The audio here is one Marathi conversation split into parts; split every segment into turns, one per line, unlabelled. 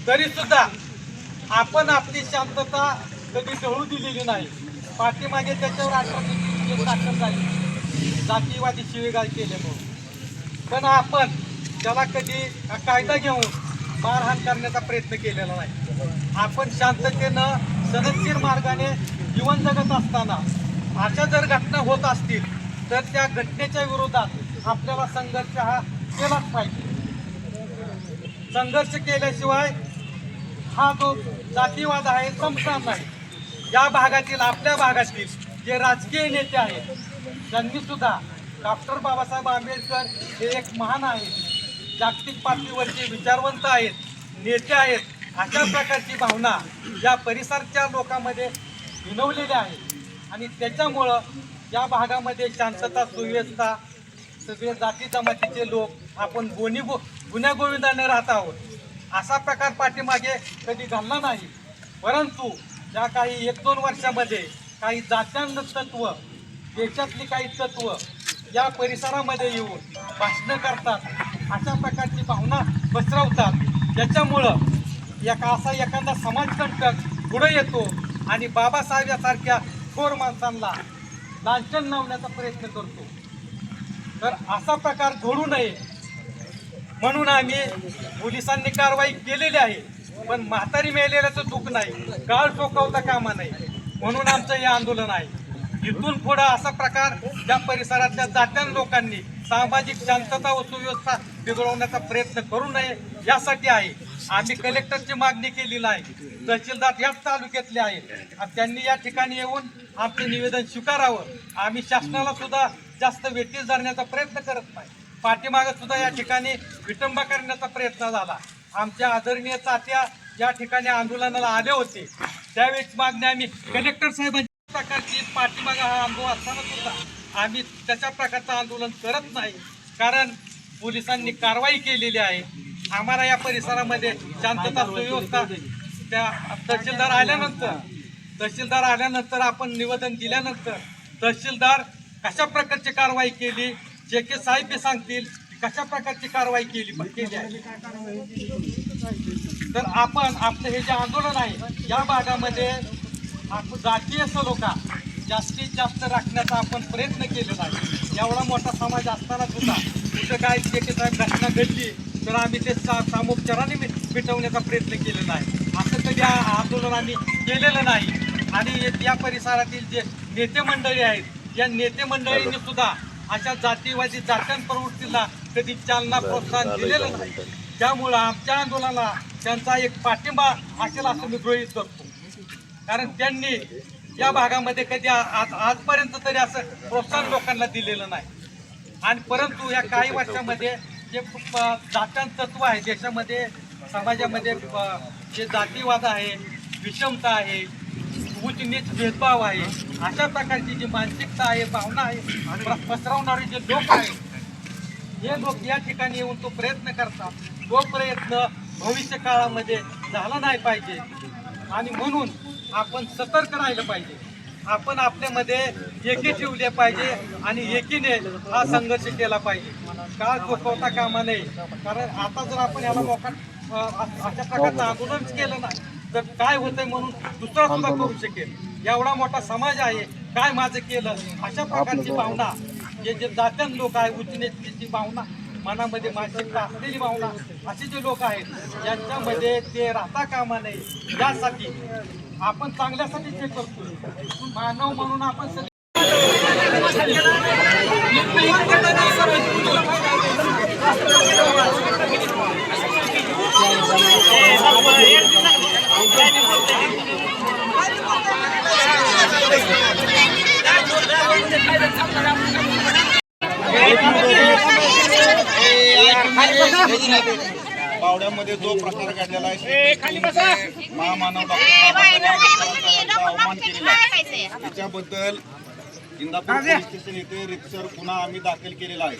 तरी सुद्धा आपण आपली शांतता कधी ढळू दिलेली नाही। पाठीमागे त्याच्यावर 18 दाखल झाली जातीवादी शिवीगाळ केल्यामुळे, पण आपण त्याला कधी कायदा घेऊन मारहाण करण्याचा प्रयत्न केलेला नाही। आपण शांततेनं सनदशीर मार्गाने जीवन जगत असताना अशा जर घटना होत असतील तर त्या घटनेच्या विरोधात आपल्याला संघर्ष हा केलाच पाहिजे। संघर्ष केल्याशिवाय हा जो जातीवाद आहे संपणार नाही। या भागातील आपल्या भागातील जे राजकीय नेते आहेत त्यांनी सुद्धा डॉक्टर बाबासाहेब आंबेडकर हे एक महान आहेत, जागतिक पातळीवरचे विचारवंत आहेत, नेते आहेत, अशा प्रकारची भावना या परिसराच्या लोकांमध्ये विनवलेल्या आहेत आणि त्याच्यामुळं या भागामध्ये शांतता सुव्यवस्था सगळे जाती जमातीचे लोक आपण गुण्यागोविंदाने राहत आहोत। असा प्रकार पाठीमागे कधी घडला नाही, परंतु या काही 1-2 वर्षामध्ये काही जात्यांना तत्व देशातली काही तत्व या परिसरामध्ये येऊन भाषणं करतात, अशा प्रकारची भावना पसरवतात। त्याच्यामुळं एखादा समाजकंटक पुढे येतो आणि बाबासाहेब यासारख्या थोर माणसांना लांछन लावण्याचा प्रयत्न करतो। तर असा प्रकार घडू नये म्हणून आम्ही पोलिसांनी कारवाई केलेली आहे, पण म्हातारी मेलेल्याचं दुःख नाही, गाळ ठोकावता कामा नाही म्हणून आमचं हे आंदोलन आहे। इथून पुढे असा प्रकार या परिसरातल्या जात्या लोकांनी सामाजिक शांतता व सुव्यवस्था बिघडवण्याचा प्रयत्न करू नये यासाठी आहे। आम्ही कलेक्टरची मागणी केलेली आहे, तहसीलदार याच तालुक्यातले आहेत आणि त्यांनी या ठिकाणी येऊन आमचं निवेदन स्वीकारावं। आम्ही शासनाला सुद्धा जास्त वेठीस धरण्याचा प्रयत्न करत नाही। पाठीमागे सुद्धा या ठिकाणी विटंबा करण्याचा प्रयत्न झाला। आमच्या आदरणीय तात्या या ठिकाणी आंदोलनाला आले होते, त्यावेळेस मागणी आम्ही कलेक्टर साहेबांच्या प्रकारची पाठीमागा हा अनुभव असताना सुद्धा आम्ही त्याच्या प्रकारचं आंदोलन करत नाही, कारण पोलिसांनी कारवाई केलेली आहे। आम्हाला या परिसरामध्ये शांतता सुव्यवस्था त्या तहसीलदार आल्यानंतर आपण निवेदन दिल्यानंतर तहसीलदार कशा प्रकारची कारवाई केली, जे के साहेब बी सांगतील कशा प्रकारची कारवाई केली आहे। तर आपण आपलं हे जे आंदोलन आहे या भागामध्ये जातीय सलोखा जास्तीत जास्त राखण्याचा आपण प्रयत्न केलेला आहे। एवढा मोठा समाज असताना सुद्धा कुठं काय जे के साहेब घटना घडली तर आम्ही ते सामोपचाराने मिटवण्याचा प्रयत्न केलेला आहे। असं कधी आंदोलन आम्ही केलेलं नाही आणि या परिसरातील जे नेते मंडळी आहेत या नेते मंडळींनी सुद्धा अशा जातीवादी जात्यां प्रवृत्तीला कधी चालना प्रोत्साहन दिलेलं नाही। त्यामुळं आमच्या आंदोलनाला त्यांचा एक पाठिंबा असेल असं मी गृहीत करतो, कारण त्यांनी या भागामध्ये कधी आजपर्यंत तरी असं प्रोत्साहन लोकांना दिलेलं नाही। आणि परंतु या काही वर्षामध्ये जे जात्यां तत्व आहे देशामध्ये समाजामध्ये जे जातीवाद आहे, विषमता आहे, उच्च नीच भेदभाव आहे, अशा प्रकारची जी मानसिकता आहे, भावना आहे पसरवणारे जे लोक आहेत हे लोक या ठिकाणी येऊन तो प्रयत्न करतात। तो प्रयत्न भविष्य काळामध्ये झाला नाही पाहिजे आणि म्हणून आपण सतर्क राहिलं पाहिजे। आपण आपल्यामध्ये एकी ठेवले पाहिजे आणि एकीने हा संघर्ष केला पाहिजे, काळ चुकवता कामा नये। कारण आता जर आपण याला अशा प्रकारचं आंदोलन केलं ना तर काय होतंय म्हणून दुसरा सुद्धा करू शकेल। एवढा मोठा समाज आहे, काय माझं केलं अशा प्रकारची भावना जे जात्यां लोक आहे, उच्च नेत्याची भावना मनामध्ये मानसिकता असलेली भावना असे जे लोक आहेत यांच्यामध्ये ते राहता कामा नये यासाठी आपण चांगल्यासाठी ते करतो। मानव म्हणून आपण
पावड्यामध्ये जो प्रकार घडलेला आहे महामानव अवमान केलेला आहे त्याच्याबद्दल इंदापूर पोलीस स्टेशन येथे रितसर गुन्हा आम्ही दाखल केलेला आहे।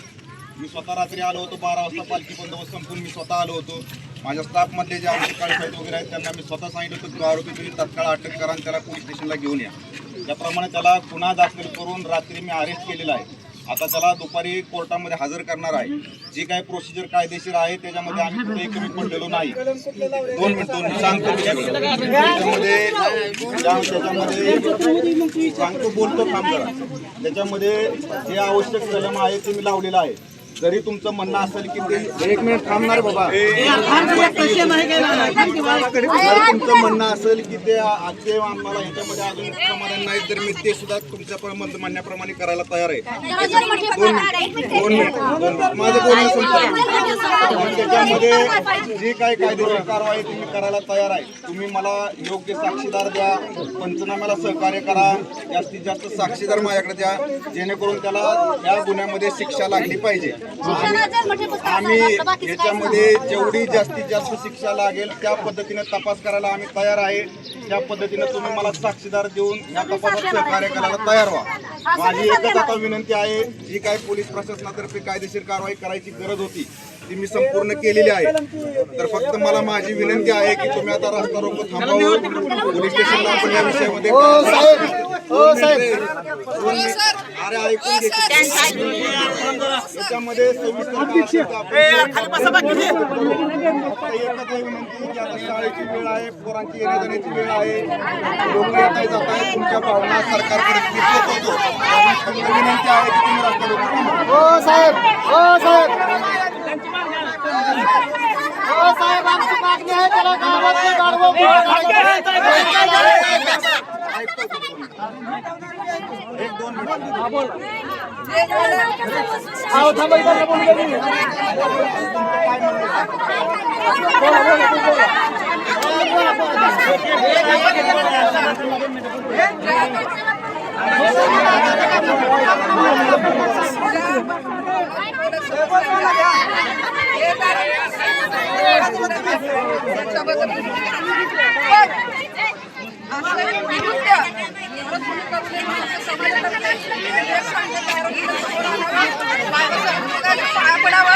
मी स्वतः रात्री आलो होतो, 12 वाजता पालखी बंदोबस्त संपून मी स्वतः आलो होतो। माझ्या स्टाफमधले जे आमचे काळसाहेब वगैरे आहेत त्यांना मी स्वतः सांगितलं होतं की आरोपी तुम्ही तत्काळ अटक करा आणि त्याला पोलीस स्टेशनला घेऊन या। त्याप्रमाणे त्याला गुन्हा दाखल करून रात्री मी अरेस्ट केलेला आहे। आता त्याला दुपारी कोर्टामध्ये हजर करणार आहे. जी काही प्रोसिजर कायदेशीर आहे त्याच्यामध्ये आम्ही कुठेही कमी पडलेलो नाही. 2 मिनिट सांगतो मी सगळं. त्याच्यामध्ये सांगतो, बोलतो, थांब जरा. त्याच्यामध्ये जे आवश्यक कलम आहे ते मी लावलेलं आहे. जरी तुमचं म्हणणं असेल की ते 1 मिनिट थांबणार बाबा, जर तुमचं म्हणणं असेल की ते आम्हाला ह्याच्यामध्ये अजून समाधान नाही तर मी ते सुद्धा तुमच्या म्हणण्याप्रमाणे करायला तयार आहे. 2 मिनिट माझं बोलणं संपलं. त्याच्यामध्ये जी काही कायदेशीर कारवाई तुम्ही करायला तयार आहे. तुम्ही मला योग्य साक्षीदार द्या, पंचनाम्याला सहकार्य करा, जास्तीत जास्त साक्षीदार माझ्याकडे द्या, जेणेकरून त्याला या गुन्ह्यामध्ये शिक्षा लागली पाहिजे. आम्ही याच्यामध्ये जेवढी जास्तीत जास्त शिक्षा लागेल त्या पद्धतीने तपास करायला आम्ही तयार आहे. त्या पद्धतीने तुम्ही मला साक्षीदार देऊन या तपासात सहकार्य करायला तयार व्हा. माझी एकच आता विनंती आहे, जी काही पोलीस प्रशासनातर्फे कायदेशीर कारवाई करायची गरज होती ती मी संपूर्ण केलेली आहे. तर फक्त मला माझी विनंती आहे की तुम्ही आता रस्ता रोको थांबवावं. पोलीस स्टेशनला आपण या विषयामध्ये अरे ऐकून घे. याच्यामध्ये शाळेची वेळ आहे, पोरांची येण्या जाण्याची वेळ आहे, लोक येत आहे जात आहे. तुमच्या भावना सरकारकडे पोहोचवतो. विनंती आहे की तुम्ही रस्ता रोको. हो साहेब, हो साहेब, हो साहेब, आमची मागणी आहे त्याला गावातले गाढवं एक 2 मिनिट
पडावा